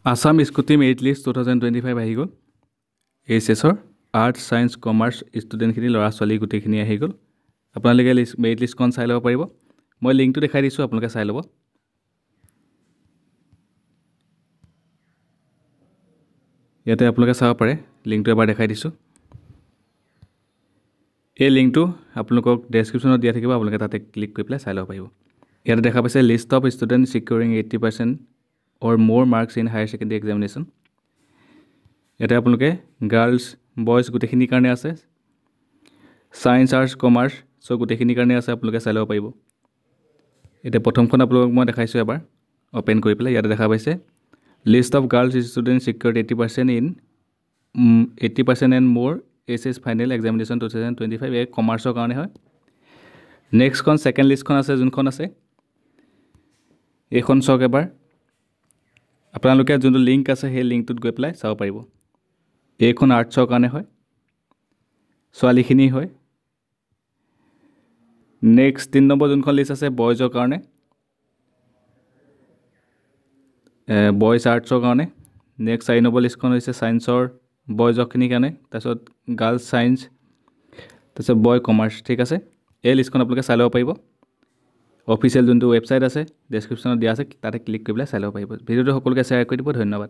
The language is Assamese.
আসাম স্কুটি মেৰিট লিষ্ট 2025 আহি গ'ল এইচএছৰ আৰ্টছ ছায়েন্স কমাৰ্চ ষ্টুডেণ্টখিনি ল'ৰা ছোৱালী গোটেইখিনি আহি গ'ল আপোনালোকে মেৰিট লিষ্টখন চাই ল'ব পাৰিব মই লিংকটো দেখাই দিছোঁ আপোনালোকে চাই ল'ব ইয়াতে আপোনালোকে চাব পাৰে লিংকটো এবাৰ দেখাই দিছোঁ এই লিংকটো আপোনালোকক ডেছক্ৰিপশ্যনত দিয়া থাকিব আপোনালোকে তাতে ক্লিক কৰি পেলাই চাই ল'ব পাৰিব ইয়াতে দেখা পাইছে list of student securing 80% or more marks in higher secondary examination ইয়াতে আপোনালোকে গাৰ্লছ বয়জ গোটেইখিনিৰ কাৰণে আছে ছায়েন্স আৰ্টছ কমাৰ্চ চ' গোটেইখিনিৰ কাৰণে আছে আপোনালোকে চাই ল'ব পাৰিব এতিয়া প্ৰথমখন আপোনালোকক মই দেখাইছোঁ এবাৰ অ'পেন কৰি পেলাই ইয়াতে দেখা পাইছে list of girls student secured 80% and মোৰ এইচএছ ফাইনেল এক্সামিনেশ্যন 2025 এই কমাৰ্চৰ কাৰণে হয় নেক্সটখন ছেকেণ্ড লিষ্টখন আছে যোনখন আছে এইখন চাওক এবাৰ আপোনালোকে যোনটো লিংক আছে সেই লিংকটোত গৈ পেলাই চাব পাৰিব এইখন আৰ্টছৰ কাৰণে হয় ছোৱালীখিনি হয় নেক্সট 3 নম্বৰ যোনখন লিষ্ট আছে বয়জৰ কাৰণে বয়জ আৰ্টছৰ কাৰণে নেক্সট 4 নম্বৰ লিষ্টখন হৈছে ছায়েন্সৰ বয়জৰখিনিৰ কাৰণে তাৰপিছত গাৰ্লছ ছায়েন্স তাৰপিছত বয় কমাৰ্চ ঠিক আছে এই লিষ্টখন আপোনালোকে চাই ল'ব পাৰিব অফিচিয়েল যোনটো ৱেবছাইট আছে ডেছক্ৰিপশ্যনত দিয়া আছে তাতে ক্লিক কৰি পেলাই চাই ল'ব পাৰিব ভিডিঅ'টো সকলোকে শ্বেয়াৰ কৰি দিব ধন্যবাদ